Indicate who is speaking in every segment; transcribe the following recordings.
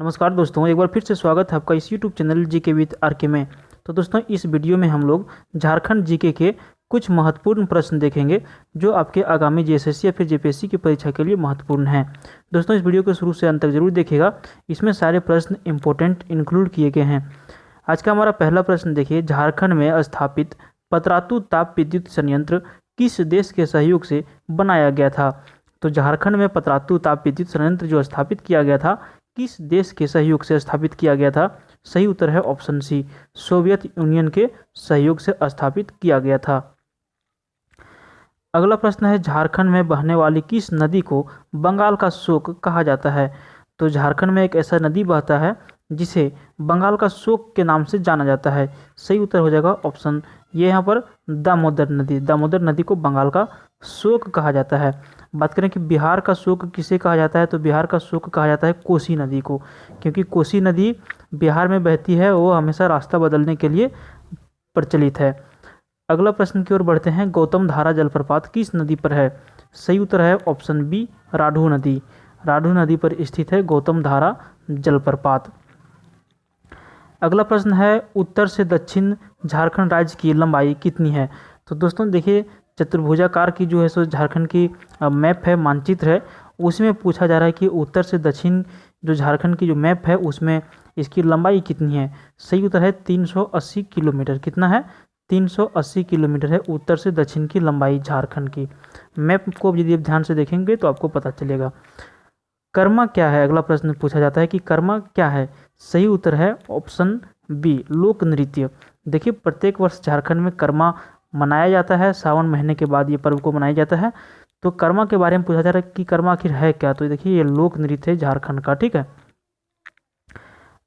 Speaker 1: नमस्कार दोस्तों, एक बार फिर से स्वागत है आपका इस YouTube channel GK with RK में। तो दोस्तों, इस वीडियो में हम लोग झारखंड जीके के कुछ महत्वपूर्ण प्रश्न देखेंगे जो आपके आगामी जेएसएससी या फिर जेपीएससी की परीक्षा के लिए महत्वपूर्ण हैं। दोस्तों, इस वीडियो को शुरू से अंत तक जरूर देखिएगा, इसमें सारे प्रश्न इंपॉर्टेंट इंक्लूड किए गए हैं। आज का हमारा पहला प्रश्न देखिए, झारखंड में स्थापित पतरातू ताप विद्युत संयंत्र किस देश के सहयोग से बनाया गया था? तो झारखंड में पतरातू ताप विद्युत संयंत्र जो स्थापित किया गया था, किस देश के सहयोग से स्थापित किया गया था? सही उत्तर है ऑप्शन सी, सोवियत यूनियन के सहयोग से स्थापित किया गया था। अगला प्रश्न है, झारखंड में बहने वाली किस नदी को बंगाल का शोक कहा जाता है? तो झारखंड में एक ऐसा नदी बहता है जिसे बंगाल का शोक के नाम से जाना जाता है। सही उत्तर हो जाएगा ऑप्शन ये, यहाँ पर दामोदर नदी। दामोदर नदी को बंगाल का शोक कहा जाता है। बात करें कि बिहार का शोक किसे कहा जाता है, तो बिहार का शोक कहा जाता है कोसी नदी को, क्योंकि कोसी नदी बिहार में बहती है, वो हमेशा रास्ता बदलने के लिए प्रचलित है। अगला प्रश्न की ओर बढ़ते हैं, गौतम धारा जलप्रपात किस नदी पर है? सही उत्तर है ऑप्शन बी, राढ़ू नदी। राढ़ू नदी पर स्थित है गौतम धारा जलप्रपात। अगला प्रश्न है, उत्तर से दक्षिण झारखंड राज्य की लंबाई कितनी है? तो दोस्तों देखिए, चतुर्भुजाकार की जो है सो झारखंड की मैप है, मानचित्र है, उसमें पूछा जा रहा है कि उत्तर से दक्षिण जो झारखंड की जो मैप है उसमें इसकी लंबाई कितनी है? सही उत्तर है 380 किलोमीटर। कितना है? 380 किलोमीटर है उत्तर से दक्षिण की लंबाई झारखंड की। मैप को यदि आप ध्यान से देखेंगे तो आपको पता चलेगा। कर्मा क्या है? अगला प्रश्न पूछा जाता है कि कर्मा क्या है? सही उत्तर है ऑप्शन बी, लोक नृत्य। देखिए, प्रत्येक वर्ष झारखंड में कर्मा मनाया जाता है, सावन महीने के बाद ये पर्व को मनाया जाता है। तो कर्मा के बारे में पूछा जा रहा है कि कर्मा आखिर है क्या? तो देखिए, ये लोक नृत्य है झारखंड का। ठीक है।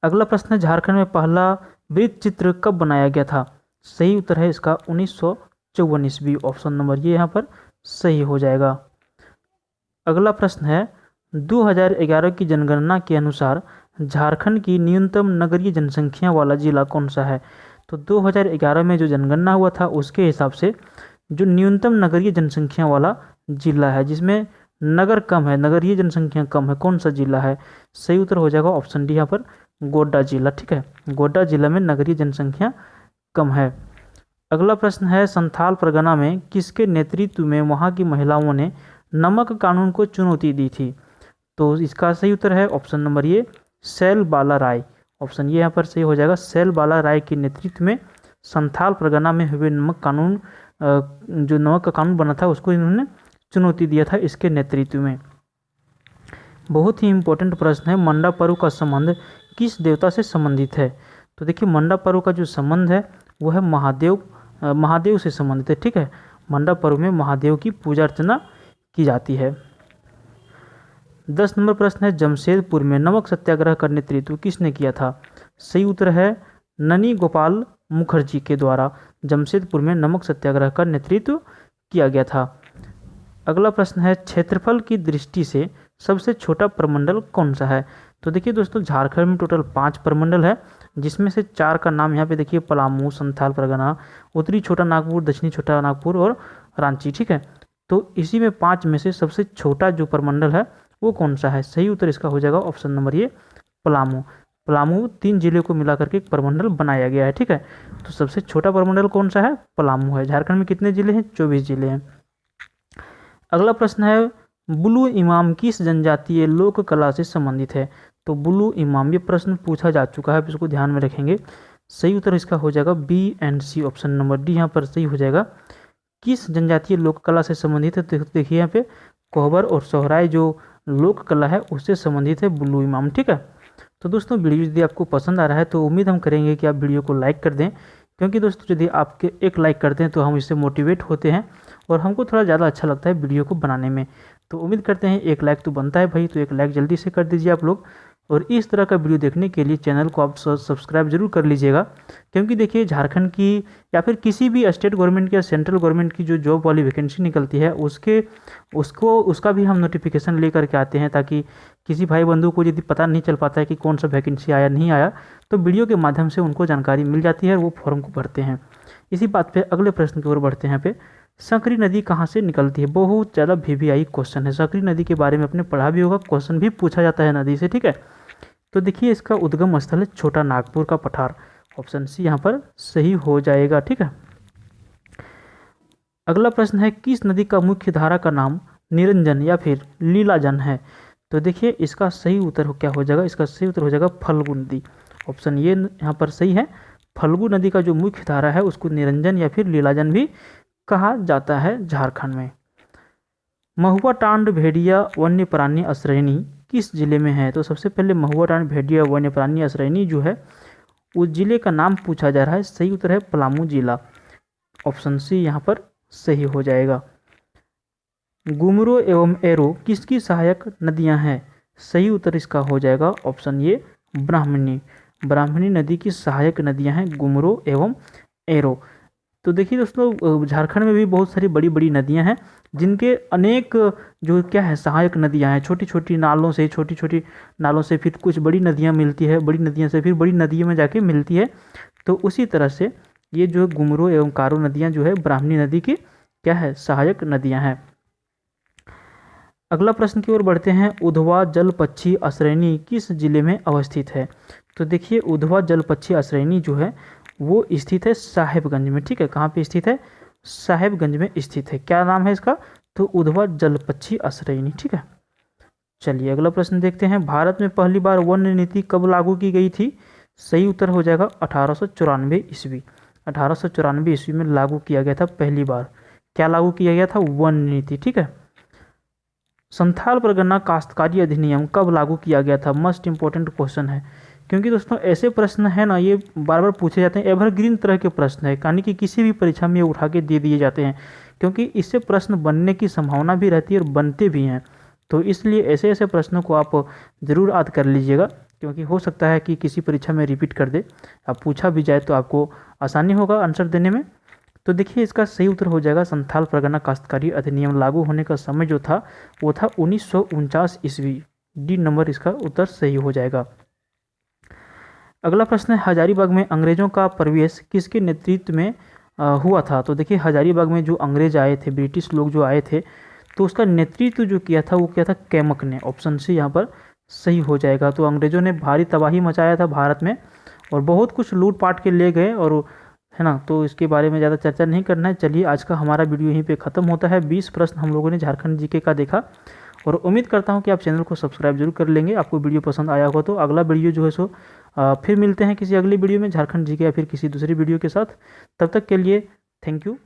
Speaker 1: अगला प्रश्न है, झारखंड में पहला वृत्त चित्र कब बनाया गया था? सही उत्तर है इसका 1954 ईस्वी। ऑप्शन नंबर ये यहाँ पर सही हो जाएगा। अगला प्रश्न है, 2011 की जनगणना के अनुसार झारखंड की न्यूनतम नगरीय जनसंख्या वाला जिला कौन सा है? तो 2011 में जो जनगणना हुआ था उसके हिसाब से जो न्यूनतम नगरीय जनसंख्या वाला जिला है, जिसमें नगर कम है, नगरीय जनसंख्या कम है, कौन सा जिला है? सही उत्तर हो जाएगा ऑप्शन डी, यहाँ पर गोड्डा जिला। ठीक है, गोड्डा जिला में नगरीय जनसंख्या कम है। अगला प्रश्न है, संथाल परगना में किसके नेतृत्व में वहाँ की महिलाओं ने नमक कानून को चुनौती दी थी? तो इसका सही उत्तर है ऑप्शन नंबर ये, सैल बाला राय। ऑप्शन ये यहाँ पर सही हो जाएगा, सैल बाला राय के नेतृत्व में संथाल परगना में हुए नमक कानून, जो नमक का कानून बना था उसको इन्होंने चुनौती दिया था इसके नेतृत्व में। बहुत ही इंपॉर्टेंट प्रश्न है, मंडा पर्व का संबंध किस देवता से संबंधित है? तो देखिए, मंडा पर्व का जो संबंध है वो है महादेव से संबंधित है। ठीक है, मंडा पर्व में महादेव की पूजा अर्चना की जाती है। 10 नंबर प्रश्न है, जमशेदपुर में नमक सत्याग्रह का नेतृत्व किसने किया था? सही उत्तर है ननी गोपाल मुखर्जी के द्वारा जमशेदपुर में नमक सत्याग्रह का नेतृत्व किया गया था। अगला प्रश्न है, क्षेत्रफल की दृष्टि से सबसे छोटा प्रमंडल कौन सा है? तो देखिए दोस्तों, झारखंड में टोटल 5 प्रमंडल है, जिसमें से 4 का नाम यहाँ पे देखिए, पलामू, संथाल परगना, उत्तरी छोटा नागपुर, दक्षिणी छोटा नागपुर और रांची। ठीक है, तो इसी में 5 में से सबसे छोटा जो प्रमंडल है वो कौन सा है? सही उत्तर इसका हो जाएगा ऑप्शन नंबर ये, पलामू। पलामू 3 जिले को मिलाकर के एक प्रमंडल बनाया गया है। ठीक है, तो सबसे छोटा प्रमंडल कौन सा है? पलामू है। झारखंड में कितने जिले हैं? 24 जिले हैं। अगला प्रश्न है, बुलू इमाम किस जनजातीय लोक कला से संबंधित है? तो बुलू इमाम, ये प्रश्न पूछा जा चुका है, इसको ध्यान में रखेंगे। सही उत्तर इसका हो जाएगा B and C, option number D यहाँ पर सही हो जाएगा। किस जनजातीय लोक कला से संबंधित है? तो देखिए यहाँ पे कोहबर और सोहराय जो लोक कला है उससे संबंधित है बुल्लू इमाम। ठीक है, तो दोस्तों वीडियो यदि आपको पसंद आ रहा है तो उम्मीद हम करेंगे कि आप वीडियो को लाइक कर दें, क्योंकि दोस्तों यदि आपके एक लाइक करते हैं तो हम इससे मोटिवेट होते हैं और हमको थोड़ा ज़्यादा अच्छा लगता है वीडियो को बनाने में। तो उम्मीद करते हैं एक लाइक तो बनता है भाई, तो एक लाइक जल्दी से कर दीजिए आप लोग। और इस तरह का वीडियो देखने के लिए चैनल को आप सब्सक्राइब जरूर कर लीजिएगा, क्योंकि देखिए, झारखंड की या फिर किसी भी स्टेट गवर्नमेंट या सेंट्रल गवर्नमेंट की जो जॉब वाली वैकेंसी निकलती है उसका भी हम नोटिफिकेशन लेकर के आते हैं, ताकि किसी भाई बंधु को यदि पता नहीं चल पाता है कि कौन सा वैकेंसी आया नहीं आया, तो वीडियो के माध्यम से उनको जानकारी मिल जाती है और वो फॉर्म को भरते हैं। इसी बात पे अगले प्रश्न की ओर बढ़ते हैं। यहाँ पे सकरी नदी कहाँ से निकलती है? बहुत ज़्यादा VVI क्वेश्चन है, सकरी नदी के बारे में आपने पढ़ा भी होगा, क्वेश्चन भी पूछा जाता है नदी से। ठीक है, तो देखिए इसका उद्गम स्थल है छोटा नागपुर का पठार। ऑप्शन सी यहाँ पर सही हो जाएगा। ठीक है, अगला प्रश्न है किस नदी का मुख्य धारा का नाम निरंजन या फिर लीलाजन है। तो देखिए इसका सही उत्तर क्या हो जाएगा, इसका सही उत्तर हो जाएगा फल्गु नदी। ऑप्शन ये यहाँ पर सही है। फल्गु नदी का जो मुख्य धारा है उसको निरंजन या फिर लीलाजन भी कहा जाता है झारखंड में। महुआ टांड भेड़िया वन्य प्राणी अश्रेणी किस जिले में है। तो सबसे पहले महुआ टांड भेड़िया वन्य प्राणी अश्रेणी जो है उस जिले का नाम पूछा जा रहा है। सही उत्तर है पलामू जिला। ऑप्शन सी यहाँ पर सही हो जाएगा। गुमरो एवं एरो किसकी सहायक नदियां हैं। सही उत्तर इसका हो जाएगा ऑप्शन ये ब्राह्मणी। ब्राह्मणी नदी की सहायक नदियां हैं गुमरो एवं एरो। तो देखिए दोस्तों झारखंड में भी बहुत सारी बड़ी बड़ी नदियां हैं जिनके अनेक जो क्या है सहायक नदियां हैं। छोटी छोटी नालों से फिर कुछ बड़ी नदियां मिलती है, बड़ी नदियां से फिर बड़ी नदियों में जाके मिलती है। तो उसी तरह से ये जो गुमरो एवं कारो नदियां जो है ब्राह्मणी नदी की क्या है सहायक नदियां हैं। अगला प्रश्न की ओर बढ़ते हैं। उधवा जलपक्षी अश्रेणी किस जिले में अवस्थित है। तो देखिए उधवा जलपक्षी अश्रेणी जो है वो स्थित है साहेबगंज में। ठीक है, कहाँ पे स्थित है, साहेबगंज में स्थित है। क्या नाम है इसका, तो उधवा जलपक्षी अश्रेणी। ठीक है, चलिए अगला प्रश्न देखते हैं। भारत में पहली बार वन नीति कब लागू की गई थी। सही उत्तर हो जाएगा 1894 ईस्वी। 1894 ईस्वी में लागू किया गया था पहली बार। क्या लागू किया गया था, वन नीति। ठीक है, संथाल परगना काश्तकारी अधिनियम कब लागू किया गया था। मस्ट इंपॉर्टेंट क्वेश्चन है, क्योंकि दोस्तों ऐसे प्रश्न है ना ये बार बार पूछे जाते हैं। एवरग्रीन तरह के प्रश्न है, यानी कि किसी भी परीक्षा में ये उठा के दे दिए जाते हैं, क्योंकि इससे प्रश्न बनने की संभावना भी रहती है और बनते भी हैं। तो इसलिए ऐसे ऐसे प्रश्नों को आप ज़रूर याद कर लीजिएगा, क्योंकि हो सकता है कि किसी परीक्षा में रिपीट कर दे। अब पूछा भी जाए तो आपको आसानी होगा आंसर देने में। तो देखिए इसका सही उत्तर हो जाएगा संथाल परगना काश्तकारी अधिनियम लागू होने का समय जो था वो था 1949 ईस्वी। डी नंबर इसका उत्तर सही हो जाएगा। अगला प्रश्न है हजारीबाग में अंग्रेजों का प्रवेश किसके नेतृत्व में हुआ था। तो देखिए हजारीबाग में जो अंग्रेज आए थे, ब्रिटिश लोग जो आए थे, तो उसका नेतृत्व जो किया था वो किया था कैमक ने। ऑप्शन सी यहाँ पर सही हो जाएगा। तो अंग्रेजों ने भारी तबाही मचाया था भारत में और बहुत कुछ लूट पाट के ले गए और है ना, तो इसके बारे में ज़्यादा चर्चा नहीं करना है। चलिए आज का हमारा वीडियो यहीं पे ख़त्म होता है। 20 प्रश्न हम लोगों ने झारखंड जीके का देखा और उम्मीद करता हूं कि आप चैनल को सब्सक्राइब जरूर कर लेंगे। आपको वीडियो पसंद आया होगा तो अगला वीडियो जो है सो फिर मिलते हैं किसी अगली वीडियो में झारखंड जीके या फिर किसी दूसरी वीडियो के साथ। तब तक के लिए थैंक यू।